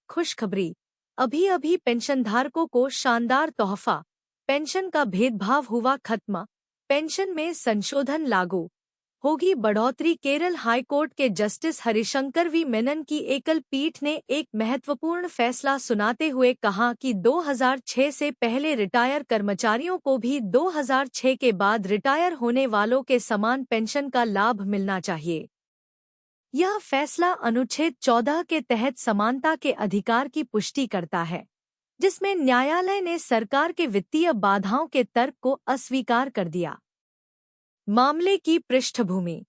खुशखबरी। अभी अभी पेंशनधारकों को शानदार तोहफा। पेंशन का भेदभाव हुआ खत्म। पेंशन में संशोधन लागू। होगी बढ़ोतरी। केरल हाईकोर्ट के जस्टिस हरिशंकर वी मेनन की एकल पीठ ने एक महत्वपूर्ण फैसला सुनाते हुए कहा कि 2006 से पहले रिटायर कर्मचारियों को भी 2006 के बाद रिटायर होने वालों के समान पेंशन का लाभ मिलना चाहिए। यह फैसला अनुच्छेद 14 के तहत समानता के अधिकार की पुष्टि करता है, जिसमें न्यायालय ने सरकार के वित्तीय बाधाओं के तर्क को अस्वीकार कर दिया। मामले की पृष्ठभूमि।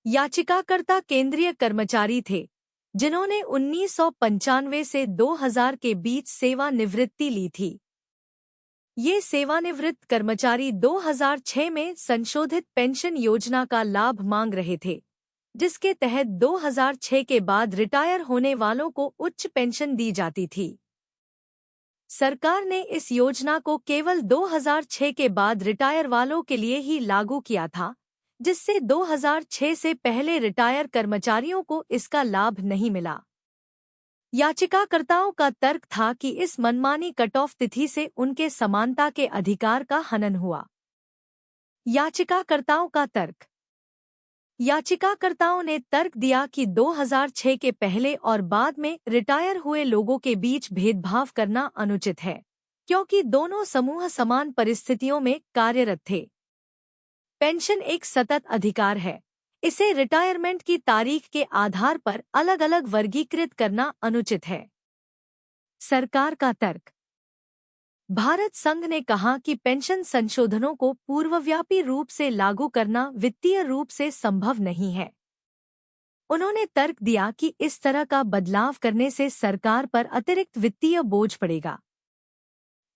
याचिकाकर्ता केंद्रीय कर्मचारी थे, जिन्होंने 1995 से 2000 के बीच सेवानिवृत्ति ली थी। ये सेवानिवृत्त कर्मचारी 2006 में संशोधित पेंशन योजना का लाभ मांग रहे थे, जिसके तहत 2006 के बाद रिटायर होने वालों को उच्च पेंशन दी जाती थी। सरकार ने इस योजना को केवल 2006 के बाद रिटायर वालों के लिए ही लागू किया था, जिससे 2006 से पहले रिटायर कर्मचारियों को इसका लाभ नहीं मिला। याचिकाकर्ताओं का तर्क था कि इस मनमानी कट ऑफ तिथि से उनके समानता के अधिकार का हनन हुआ। याचिकाकर्ताओं का तर्क। याचिकाकर्ताओं ने तर्क दिया कि 2006 के पहले और बाद में रिटायर हुए लोगों के बीच भेदभाव करना अनुचित है, क्योंकि दोनों समूह समान परिस्थितियों में कार्यरत थे। पेंशन एक सतत अधिकार है। इसे रिटायरमेंट की तारीख के आधार पर अलग अलग वर्गीकृत करना अनुचित है। सरकार का तर्क। भारत संघ ने कहा कि पेंशन संशोधनों को पूर्वव्यापी रूप से लागू करना वित्तीय रूप से संभव नहीं है। उन्होंने तर्क दिया कि इस तरह का बदलाव करने से सरकार पर अतिरिक्त वित्तीय बोझ पड़ेगा।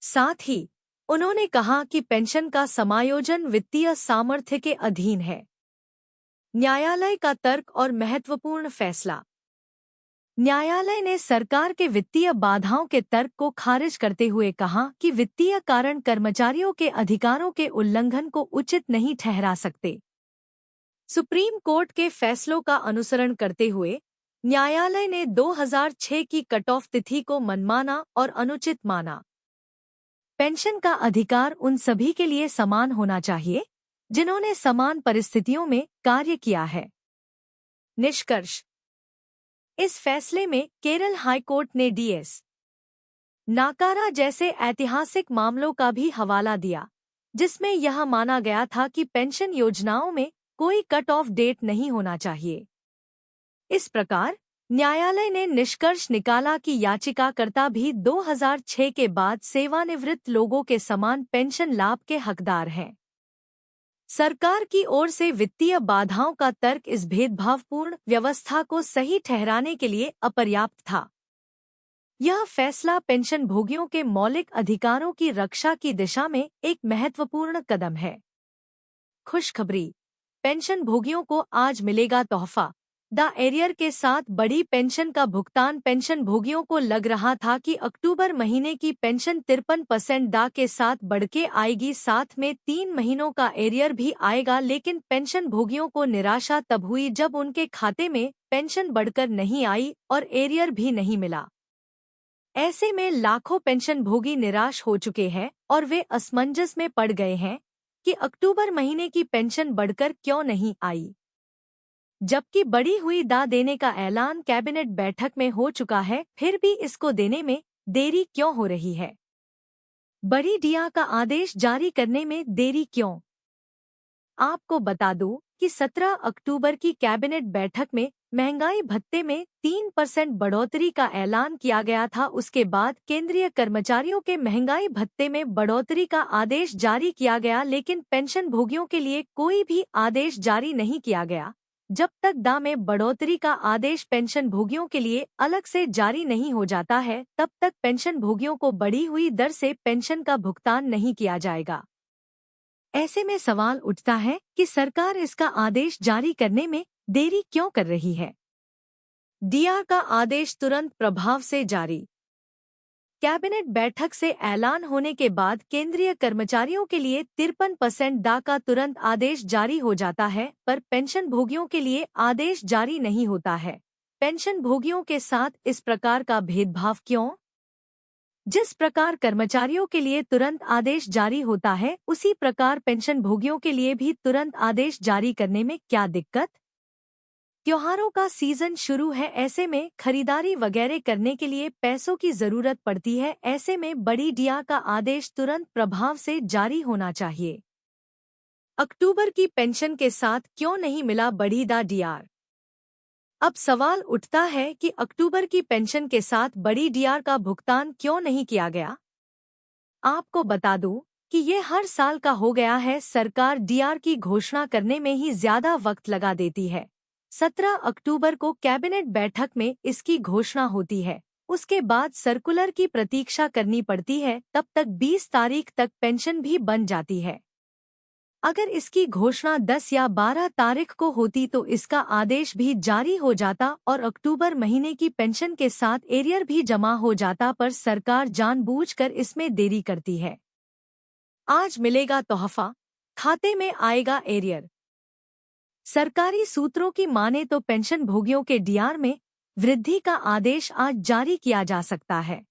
साथ ही उन्होंने कहा कि पेंशन का समायोजन वित्तीय सामर्थ्य के अधीन है। न्यायालय का तर्क और महत्वपूर्ण फैसला। न्यायालय ने सरकार के वित्तीय बाधाओं के तर्क को खारिज करते हुए कहा कि वित्तीय कारण कर्मचारियों के अधिकारों के उल्लंघन को उचित नहीं ठहरा सकते। सुप्रीम कोर्ट के फैसलों का अनुसरण करते हुए न्यायालय ने 2006 की कट ऑफ तिथि को मनमाना और अनुचित माना। पेंशन का अधिकार उन सभी के लिए समान होना चाहिए, जिन्होंने समान परिस्थितियों में कार्य किया है। निष्कर्ष। इस फैसले में केरल हाईकोर्ट ने डीएस नाकारा जैसे ऐतिहासिक मामलों का भी हवाला दिया, जिसमें यह माना गया था कि पेंशन योजनाओं में कोई कट ऑफ डेट नहीं होना चाहिए। इस प्रकार न्यायालय ने निष्कर्ष निकाला कि याचिकाकर्ता भी 2006 के बाद सेवानिवृत्त लोगों के समान पेंशन लाभ के हकदार हैं। सरकार की ओर से वित्तीय बाधाओं का तर्क इस भेदभावपूर्ण व्यवस्था को सही ठहराने के लिए अपर्याप्त था। यह फैसला पेंशन भोगियों के मौलिक अधिकारों की रक्षा की दिशा में एक महत्वपूर्ण कदम है। खुशखबरी। पेंशन भोगियों को आज मिलेगा तोहफा। द एरियर के साथ बढ़ी पेंशन का भुगतान। पेंशन भोगियों को लग रहा था कि अक्टूबर महीने की पेंशन 53% दा के साथ बढ़ के आएगी, साथ में 3 महीनों का एरियर भी आएगा, लेकिन पेंशन भोगियों को निराशा तब हुई जब उनके खाते में पेंशन बढ़कर नहीं आई और एरियर भी नहीं मिला। ऐसे में लाखों पेंशन भोगी निराश हो चुके हैं और वे असमंजस में पड़ गए हैं कि अक्टूबर महीने की पेंशन बढ़कर क्यों नहीं आई, जबकि बढ़ी हुई दा देने का ऐलान कैबिनेट बैठक में हो चुका है, फिर भी इसको देने में देरी क्यों हो रही है? बड़ी डिया का आदेश जारी करने में देरी क्यों? आपको बता दूं कि 17 अक्टूबर की कैबिनेट बैठक में महंगाई भत्ते में 3% बढ़ोतरी का ऐलान किया गया था। उसके बाद केंद्रीय कर्मचारियों के महंगाई भत्ते में बढ़ोतरी का आदेश जारी किया गया, लेकिन पेंशन भोगियों के लिए कोई भी आदेश जारी नहीं किया गया। जब तक दा में बढ़ोतरी का आदेश पेंशन भोगियों के लिए अलग से जारी नहीं हो जाता है, तब तक पेंशन भोगियों को बढ़ी हुई दर से पेंशन का भुगतान नहीं किया जाएगा। ऐसे में सवाल उठता है कि सरकार इसका आदेश जारी करने में देरी क्यों कर रही है? डीआर का आदेश तुरंत प्रभाव से जारी। कैबिनेट बैठक से ऐलान होने के बाद केंद्रीय कर्मचारियों के लिए 53% दा का तुरंत आदेश जारी हो जाता है, पर पेंशन भोगियों के लिए आदेश जारी नहीं होता है। पेंशन भोगियों के साथ इस प्रकार का भेदभाव क्यों? जिस प्रकार कर्मचारियों के लिए तुरंत आदेश जारी होता है, उसी प्रकार पेंशन भोगियों के लिए भी तुरंत आदेश जारी करने में क्या दिक्कत? त्योहारों का सीजन शुरू है, ऐसे में खरीदारी वगैरह करने के लिए पैसों की जरूरत पड़ती है। ऐसे में बड़ी डीआर का आदेश तुरंत प्रभाव से जारी होना चाहिए। अक्टूबर की पेंशन के साथ क्यों नहीं मिला बड़ी डीआर? अब सवाल उठता है कि अक्टूबर की पेंशन के साथ बड़ी डीआर का भुगतान क्यों नहीं किया गया? आपको बता दूं कि ये हर साल का हो गया है। सरकार डीआर की घोषणा करने में ही ज्यादा वक्त लगा देती है। 17 अक्टूबर को कैबिनेट बैठक में इसकी घोषणा होती है, उसके बाद सर्कुलर की प्रतीक्षा करनी पड़ती है, तब तक 20 तारीख तक पेंशन भी बन जाती है। अगर इसकी घोषणा 10 या 12 तारीख को होती तो इसका आदेश भी जारी हो जाता और अक्टूबर महीने की पेंशन के साथ एरियर भी जमा हो जाता, पर सरकार जानबूझकर इसमें देरी करती है। आज मिलेगा तोहफा, खाते में आएगा एरियर। सरकारी सूत्रों की माने तो पेंशन भोगियों के डीआर में वृद्धि का आदेश आज जारी किया जा सकता है।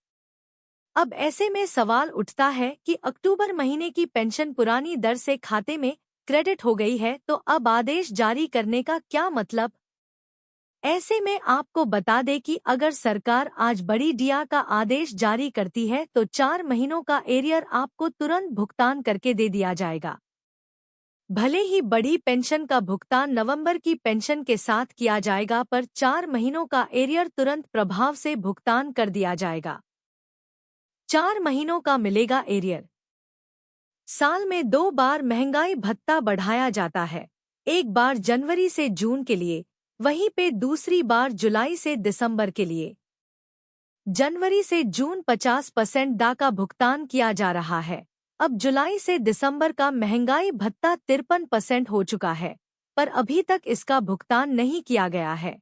अब ऐसे में सवाल उठता है कि अक्टूबर महीने की पेंशन पुरानी दर से खाते में क्रेडिट हो गई है, तो अब आदेश जारी करने का क्या मतलब? ऐसे में आपको बता दें कि अगर सरकार आज बड़ी डीआर का आदेश जारी करती है तो 4 महीनों का एरियर आपको तुरंत भुगतान करके दे दिया जाएगा। भले ही बड़ी पेंशन का भुगतान नवंबर की पेंशन के साथ किया जाएगा, पर 4 महीनों का एरियर तुरंत प्रभाव से भुगतान कर दिया जाएगा। 4 महीनों का मिलेगा एरियर। साल में 2 बार महंगाई भत्ता बढ़ाया जाता है, एक बार जनवरी से जून के लिए, वहीं पे दूसरी बार जुलाई से दिसंबर के लिए। जनवरी से जून 50% दा का भुगतान किया जा रहा है। अब जुलाई से दिसंबर का महंगाई भत्ता 53% हो चुका है, पर अभी तक इसका भुगतान नहीं किया गया है।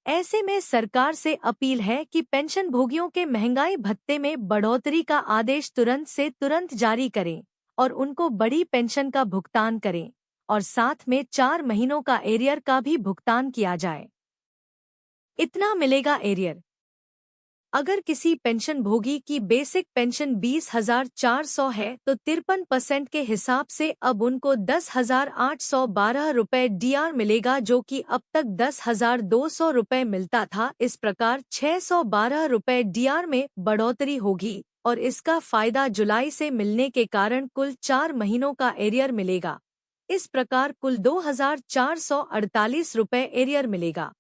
ऐसे में सरकार से अपील है कि पेंशन भोगियों के महंगाई भत्ते में बढ़ोतरी का आदेश तुरंत से तुरंत जारी करें और उनको बड़ी पेंशन का भुगतान करें, और साथ में 4 महीनों का एरियर का भी भुगतान किया जाए। इतना मिलेगा एरियर। अगर किसी पेंशन भोगी की बेसिक पेंशन 20,400 है तो 53% के हिसाब से अब उनको 10,812 रुपये डीआर मिलेगा, जो कि अब तक 10,200 रुपये मिलता था। इस प्रकार 612 रुपये डीआर में बढ़ोतरी होगी और इसका फायदा जुलाई से मिलने के कारण कुल 4 महीनों का एरियर मिलेगा। इस प्रकार कुल 2,448 रुपये एरियर मिलेगा।